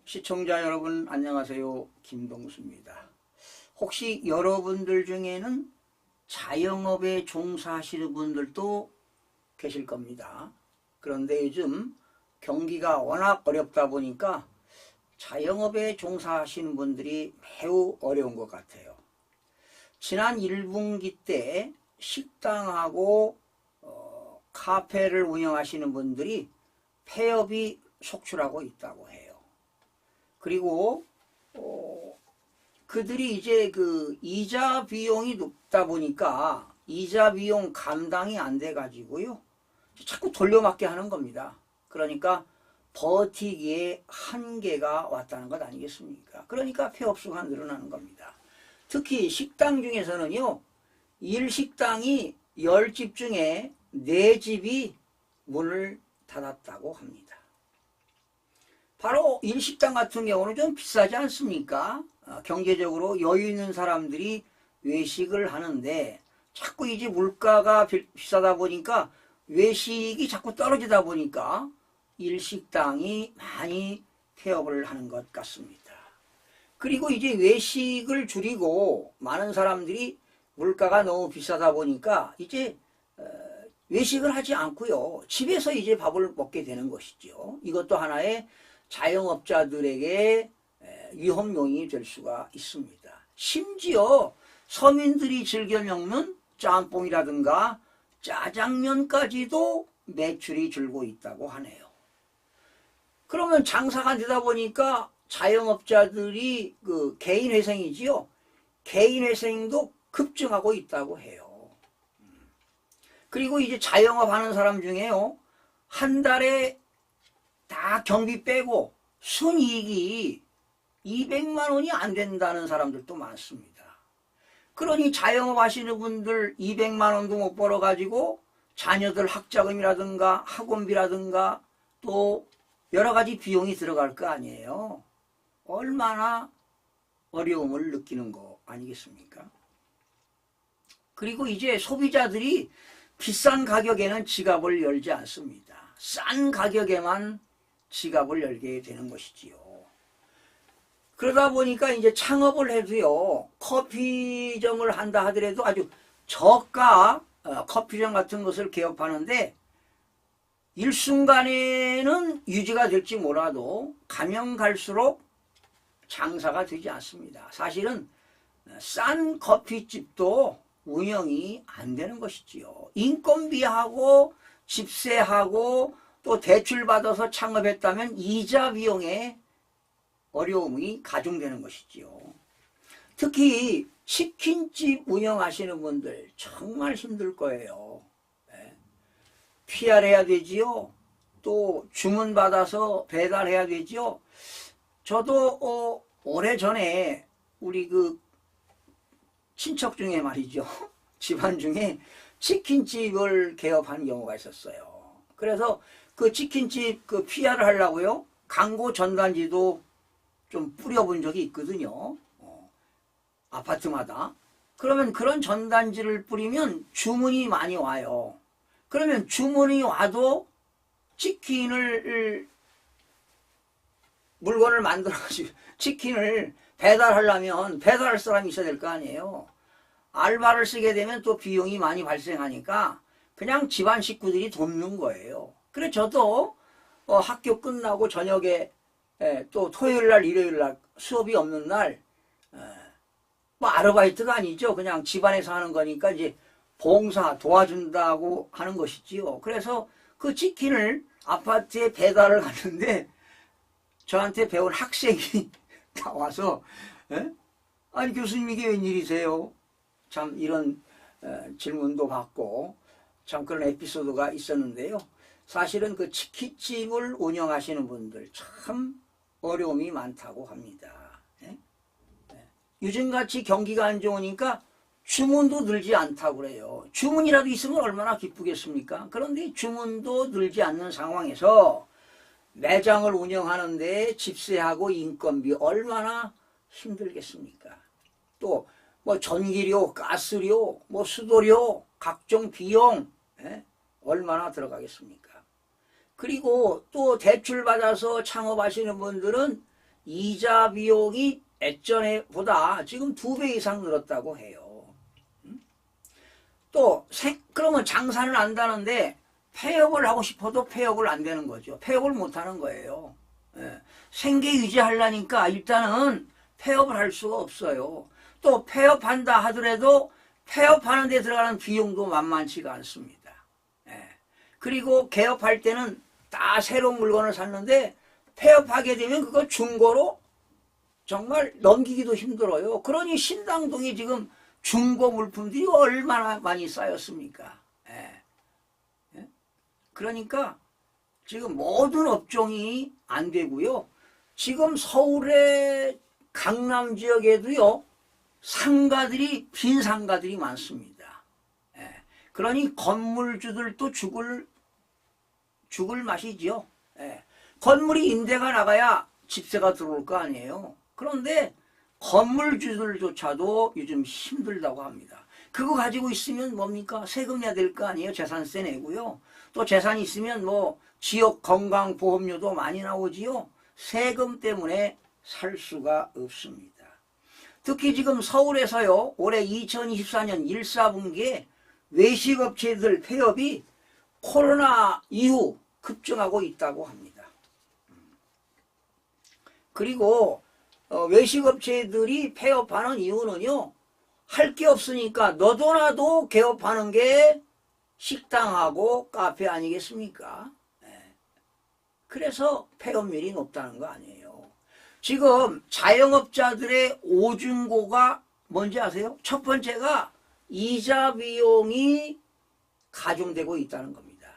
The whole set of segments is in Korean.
시청자 여러분 안녕하세요. 김동수입니다. 혹시 여러분들 중에는 자영업에 종사하시는 분들도 계실 겁니다. 그런데 요즘 경기가 워낙 어렵다 보니까 자영업에 종사하시는 분들이 매우 어려운 것 같아요. 지난 1분기 때 식당하고 카페를 운영하시는 분들이 폐업이 속출하고 있다고 해요. 그리고 그들이 이제 그 이자 비용이 높다 보니까 이자 비용 감당이 안 돼 가지고요, 자꾸 돌려막기 하는 겁니다. 그러니까 버티기에 한계가 왔다는 것 아니겠습니까? 그러니까 폐업 수가 늘어나는 겁니다. 특히 식당 중에서는요, 1식당이 10집 중에 4집이 문을 닫았다고 합니다. 바로 일식당 같은 경우는 좀 비싸지 않습니까? 경제적으로 여유 있는 사람들이 외식을 하는데 자꾸 이제 물가가 비싸다 보니까 외식이 자꾸 떨어지다 보니까 일식당이 많이 폐업을 하는 것 같습니다. 그리고 이제 외식을 줄이고 많은 사람들이 물가가 너무 비싸다 보니까 이제 외식을 하지 않고요, 집에서 이제 밥을 먹게 되는 것이죠. 이것도 하나의 자영업자들에게 위험용이 될 수가 있습니다. 심지어 서민들이 즐겨 먹는 짬뽕이라든가 짜장면까지도 매출이 줄고 있다고 하네요. 그러면 장사가 안 되다 보니까 자영업자들이 그 개인회생이지요, 개인회생도 급증하고 있다고 해요. 그리고 이제 자영업 하는 사람 중에요, 한 달에 다 경비 빼고 순이익이 200만 원이 안 된다는 사람들도 많습니다. 그러니 자영업 하시는 분들 200만 원도 못 벌어가지고 자녀들 학자금이라든가 학원비라든가 또 여러 가지 비용이 들어갈 거 아니에요. 얼마나 어려움을 느끼는 거 아니겠습니까? 그리고 이제 소비자들이 비싼 가격에는 지갑을 열지 않습니다. 싼 가격에만 지갑을 열게 되는 것이지요. 그러다 보니까 이제 창업을 해도요, 커피점을 한다 하더라도 아주 저가 커피점 같은 것을 개업하는데 일순간에는 유지가 될지 몰라도 가면 갈수록 장사가 되지 않습니다. 사실은 싼 커피집도 운영이 안 되는 것이지요. 인건비하고 집세하고 또 대출받아서 창업했다면 이자 비용에 어려움이 가중되는 것이지요. 특히 치킨집 운영하시는 분들 정말 힘들 거예요. PR해야 되지요. 또 주문받아서 배달해야 되지요. 저도 오래전에 우리 그 친척 중에 말이죠, 집안 중에 치킨집을 개업한 경우가 있었어요. 그래서 그 치킨집 그 PR을 하려고요, 광고 전단지도 좀 뿌려본 적이 있거든요. 아파트마다. 그러면 그런 전단지를 뿌리면 주문이 많이 와요. 그러면 주문이 와도 치킨을 물건을 만들어가지고 치킨을 배달하려면 배달할 사람이 있어야 될 거 아니에요. 알바를 쓰게 되면 또 비용이 많이 발생하니까 그냥 집안 식구들이 돕는 거예요. 그래 저도 학교 끝나고 저녁에 또 토요일날 일요일날 수업이 없는 날 뭐 아르바이트가 아니죠. 그냥 집안에서 하는 거니까 이제 봉사 도와준다고 하는 것이지요. 그래서 그 치킨을 아파트에 배달을 갔는데 저한테 배운 학생이 나와서 아니 교수님 이게 웬일이세요? 참 이런 질문도 받고 참 그런 에피소드가 있었는데요. 사실은 그 치킨집을 운영하시는 분들 참 어려움이 많다고 합니다. 요즘같이 경기가 안 좋으니까 주문도 늘지 않다고 그래요. 주문이라도 있으면 얼마나 기쁘겠습니까? 그런데 주문도 늘지 않는 상황에서 매장을 운영하는데 집세하고 인건비 얼마나 힘들겠습니까? 또 뭐 전기료, 가스료, 뭐 수도료, 각종 비용 얼마나 들어가겠습니까? 그리고 또 대출 받아서 창업하시는 분들은 이자 비용이 예전에보다 지금 2배 이상 늘었다고 해요. 또 그러면 장사는 안다는데 폐업을 하고 싶어도 폐업을 안 되는 거죠. 폐업을 못 하는 거예요. 예. 생계 유지하려니까 일단은 폐업을 할 수가 없어요. 또 폐업한다 하더라도 폐업하는 데 들어가는 비용도 만만치가 않습니다. 예. 그리고 개업할 때는 다 새로운 물건을 샀는데 폐업하게 되면 그거 중고로 정말 넘기기도 힘들어요. 그러니 신당동에 지금 중고 물품들이 얼마나 많이 쌓였습니까? 예. 예? 그러니까 지금 모든 업종이 안 되고요. 지금 서울의 강남 지역에도요. 상가들이 빈 상가들이 많습니다. 예. 그러니 건물주들도 죽을 맛이죠. 예. 건물이 임대가 나가야 집세가 들어올 거 아니에요. 그런데 건물주들조차도 요즘 힘들다고 합니다. 그거 가지고 있으면 뭡니까? 세금 내야 될 거 아니에요. 재산세 내고요. 또 재산이 있으면 뭐 지역 건강보험료도 많이 나오지요. 세금 때문에 살 수가 없습니다. 특히 지금 서울에서요. 올해 2024년 1사분기에 외식업체들 폐업이 코로나 이후 급증하고 있다고 합니다. 그리고 외식업체들이 폐업하는 이유는요. 할 게 없으니까 너도 나도 개업하는 게 식당하고 카페 아니겠습니까? 그래서 폐업률이 높다는 거 아니에요. 지금 자영업자들의 오중고가 뭔지 아세요? 첫 번째가 이자 비용이 가중되고 있다는 겁니다.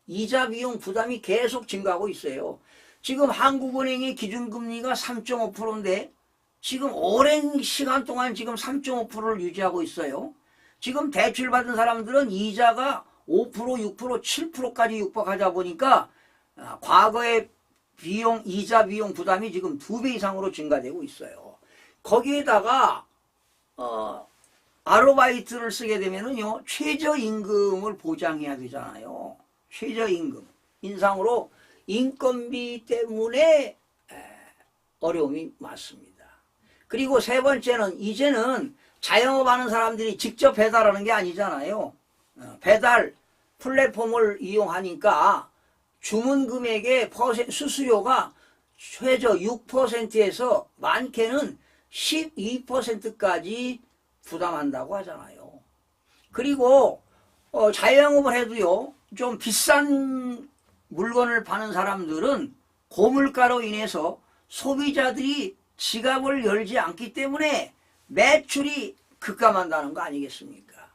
이자 비용 부담이 계속 증가하고 있어요. 지금 한국은행의 기준금리가 3.5%인데 지금 오랜 시간 동안 지금 3.5%를 유지하고 있어요. 지금 대출받은 사람들은 이자가 5%, 6%, 7%까지 육박하다 보니까 과거의 이자 비용 부담이 지금 2배 이상으로 증가되고 있어요. 거기에다가 아르바이트를 쓰게 되면은요 최저임금을 보장해야 되잖아요. 최저임금 인상으로 인건비 때문에 어려움이 많습니다. 그리고 세 번째는 이제는 자영업하는 사람들이 직접 배달하는 게 아니잖아요. 배달 플랫폼을 이용하니까 주문 금액의 수수료가 최저 6%에서 많게는 12%까지 부담한다고 하잖아요. 그리고 자영업을 해도요 좀 비싼 물건을 파는 사람들은 고물가로 인해서 소비자들이 지갑을 열지 않기 때문에 매출이 급감한다는 거 아니겠습니까?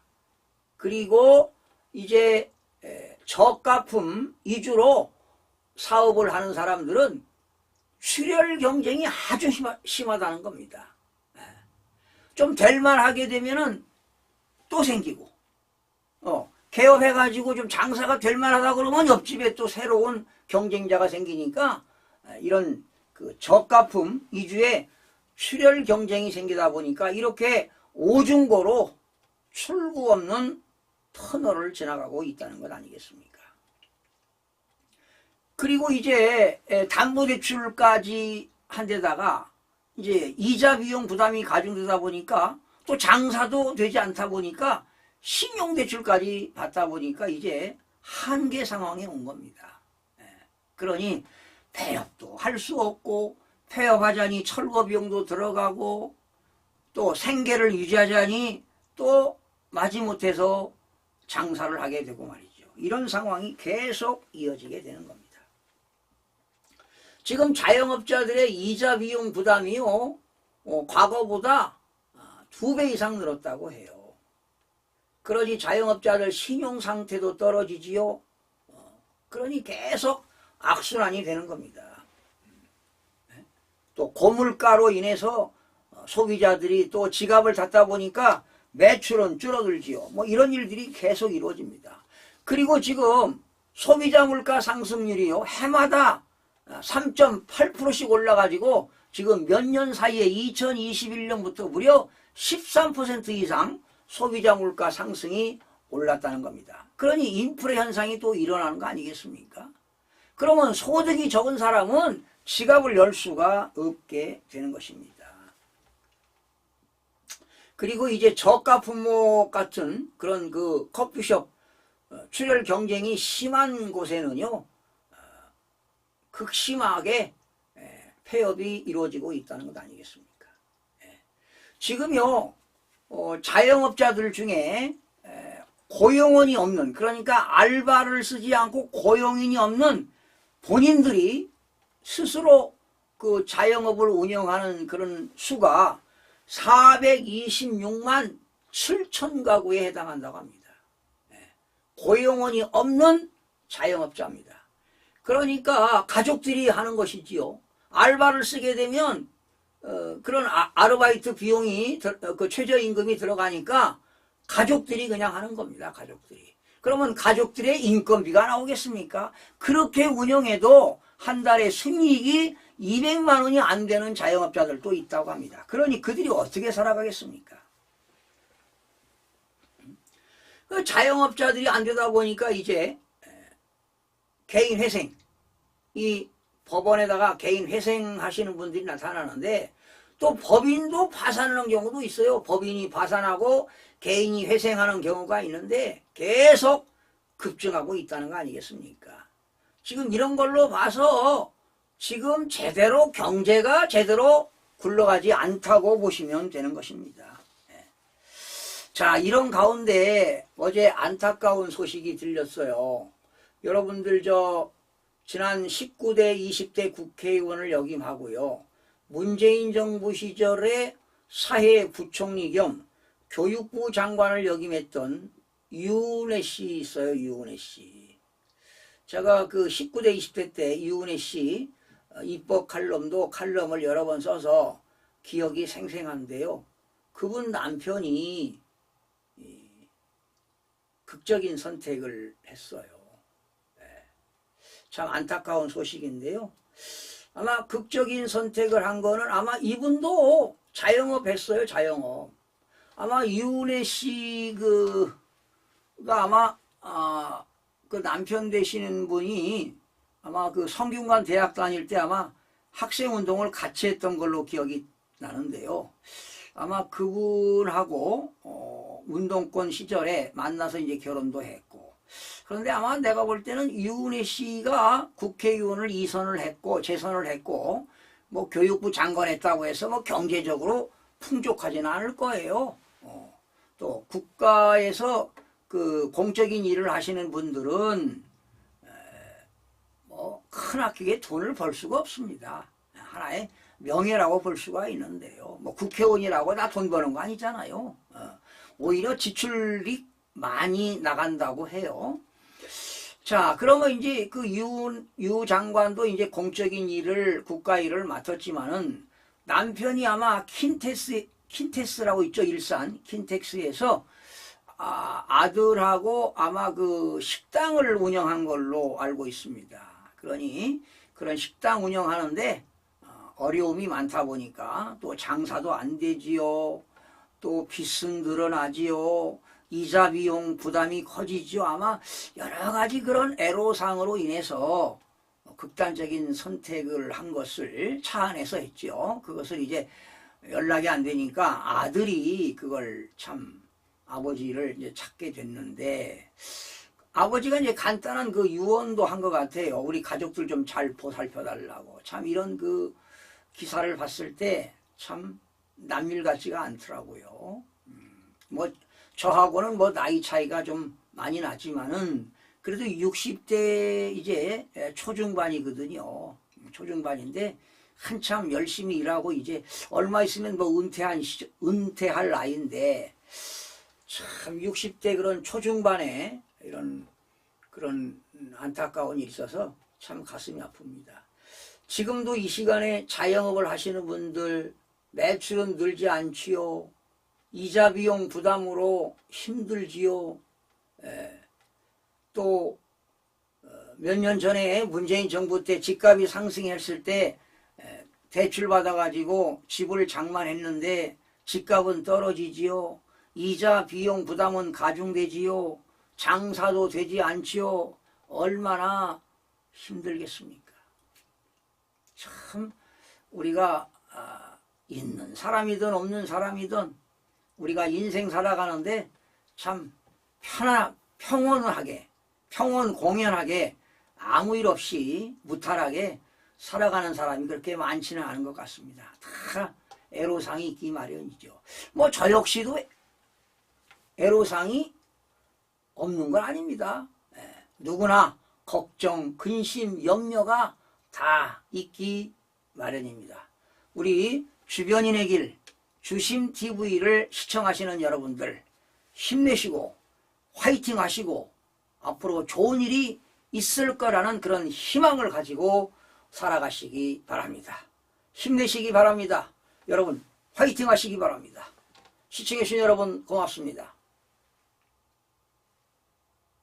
그리고 이제 저가품 위주로 사업을 하는 사람들은 출혈 경쟁이 아주 심하다는 겁니다. 좀 될만하게 되면은 또 생기고, 개업해가지고 좀 장사가 될만하다 그러면 옆집에 또 새로운 경쟁자가 생기니까 이런 그 저가품 위주의 출혈 경쟁이 생기다 보니까 이렇게 오중고로 출구 없는 터널을 지나가고 있다는 것 아니겠습니까? 그리고 이제 담보대출까지 한 데다가 이제 이자 비용 부담이 가중되다 보니까 또 장사도 되지 않다 보니까 신용대출까지 받다 보니까 이제 한계 상황에 온 겁니다. 그러니 폐업도 할 수 없고 폐업하자니 철거 비용도 들어가고 또 생계를 유지하자니 또 마지못해서 장사를 하게 되고 말이죠. 이런 상황이 계속 이어지게 되는 겁니다. 지금 자영업자들의 이자 비용 부담이요 과거보다 2배 이상 늘었다고 해요. 그러니 자영업자들 신용 상태도 떨어지지요. 그러니 계속 악순환이 되는 겁니다. 또 고물가로 인해서 소비자들이 또 지갑을 닫다 보니까 매출은 줄어들지요. 뭐 이런 일들이 계속 이루어집니다. 그리고 지금 소비자 물가 상승률이요 해마다 3.8%씩 올라가지고 지금 몇 년 사이에 2021년부터 무려 13% 이상 소비자 물가 상승이 올랐다는 겁니다. 그러니 인플레 현상이 또 일어나는 거 아니겠습니까? 그러면 소득이 적은 사람은 지갑을 열 수가 없게 되는 것입니다. 그리고 이제 저가 품목 같은 그런 그 커피숍 출혈 경쟁이 심한 곳에는요, 극심하게 폐업이 이루어지고 있다는 것 아니겠습니까? 지금요, 자영업자들 중에 고용원이 없는, 그러니까 알바를 쓰지 않고 고용인이 없는 본인들이 스스로 그 자영업을 운영하는 그런 수가 426만 7천 가구에 해당한다고 합니다. 고용원이 없는 자영업자입니다. 그러니까 가족들이 하는 것이지요. 알바를 쓰게 되면 그런 아르바이트 비용이 그 최저임금이 들어가니까 가족들이 그냥 하는 겁니다. 가족들이. 그러면 가족들의 인건비가 나오겠습니까? 그렇게 운영해도 한 달에 순이익이 200만 원이 안 되는 자영업자들도 있다고 합니다. 그러니 그들이 어떻게 살아가겠습니까? 그 자영업자들이 안 되다 보니까 이제 개인 회생, 이 법원에다가 개인 회생하시는 분들이 나타나는데 또 법인도 파산하는 경우도 있어요. 법인이 파산하고 개인이 회생하는 경우가 있는데 계속 급증하고 있다는 거 아니겠습니까? 지금 이런 걸로 봐서 지금 제대로 경제가 제대로 굴러가지 않다고 보시면 되는 것입니다. 자, 이런 가운데 어제 안타까운 소식이 들렸어요. 여러분들 지난 19대 20대 국회의원을 역임하고요. 문재인 정부 시절에 사회부총리 겸 교육부 장관을 역임했던 유은혜 씨 있어요. 유은혜 씨. 제가 그 19대 20대 때 유은혜 씨 입법 칼럼을 여러 번 써서 기억이 생생한데요. 그분 남편이 극적인 선택을 했어요. 참 안타까운 소식인데요. 아마 극적인 선택을 한 거는 아마 이분도 자영업 했어요. 자영업. 아마 유은혜 씨가 아마 그 남편 되시는 분이 아마 그 성균관 대학 다닐 때 아마 학생운동을 같이 했던 걸로 기억이 나는데요. 아마 그분하고 운동권 시절에 만나서 이제 결혼도 했고, 그런데 아마 내가 볼 때는 유은혜 씨가 국회의원을 2선을 했고 재선을 했고 뭐 교육부 장관 했다고 해서 뭐 경제적으로 풍족하지는 않을 거예요. 또 국가에서 그 공적인 일을 하시는 분들은 뭐 크나크게 돈을 벌 수가 없습니다. 하나의 명예라고 볼 수가 있는데요. 뭐 국회의원이라고 다 돈 버는 거 아니잖아요. 오히려 지출이 많이 나간다고 해요. 자, 그러면 이제 그 유 장관도 이제 공적인 일을, 국가 일을 맡았지만은 남편이 아마 킨텍스라고 있죠. 일산 킨텍스에서 아들하고 아마 그 식당을 운영한 걸로 알고 있습니다. 그러니 그런 식당 운영하는데 어려움이 많다 보니까 또 장사도 안 되지요. 또 빚은 늘어나지요. 이자 비용 부담이 커지죠. 아마 여러 가지 그런 애로사항으로 인해서 극단적인 선택을 한 것을 차 안에서 했죠. 그것을 이제 연락이 안 되니까 아들이 그걸 참 아버지를 이제 찾게 됐는데, 아버지가 이제 간단한 그 유언도 한 것 같아요. 우리 가족들 좀 잘 보살펴달라고. 참 이런 그 기사를 봤을 때 참 남일 같지가 않더라고요. 뭐 저하고는 뭐 나이 차이가 좀 많이 나지만은 그래도 60대 이제 초중반이거든요. 초중반인데 한참 열심히 일하고 이제 얼마 있으면 뭐 은퇴할 나이인데 참 60대 그런 초중반에 이런 그런 안타까운 일이 있어서 참 가슴이 아픕니다. 지금도 이 시간에 자영업을 하시는 분들 매출은 늘지 않지요. 이자 비용 부담으로 힘들지요. 또 몇 년 전에 문재인 정부 때 집값이 상승했을 때 대출 받아가지고 집을 장만했는데 집값은 떨어지지요. 이자 비용 부담은 가중되지요. 장사도 되지 않지요. 얼마나 힘들겠습니까? 참 우리가 있는 사람이든 없는 사람이든 우리가 인생 살아가는데 참 평온하게 평온공연하게 아무 일 없이 무탈하게 살아가는 사람이 그렇게 많지는 않은 것 같습니다. 다 애로사항이 있기 마련이죠. 뭐 저 역시도 애로사항이 없는 건 아닙니다. 누구나 걱정, 근심, 염려가 다 있기 마련입니다. 우리 주변인의 길 주심TV를 시청하시는 여러분들 힘내시고 화이팅 하시고 앞으로 좋은 일이 있을 거라는 그런 희망을 가지고 살아가시기 바랍니다. 힘내시기 바랍니다. 여러분 화이팅 하시기 바랍니다. 시청해주신 여러분 고맙습니다.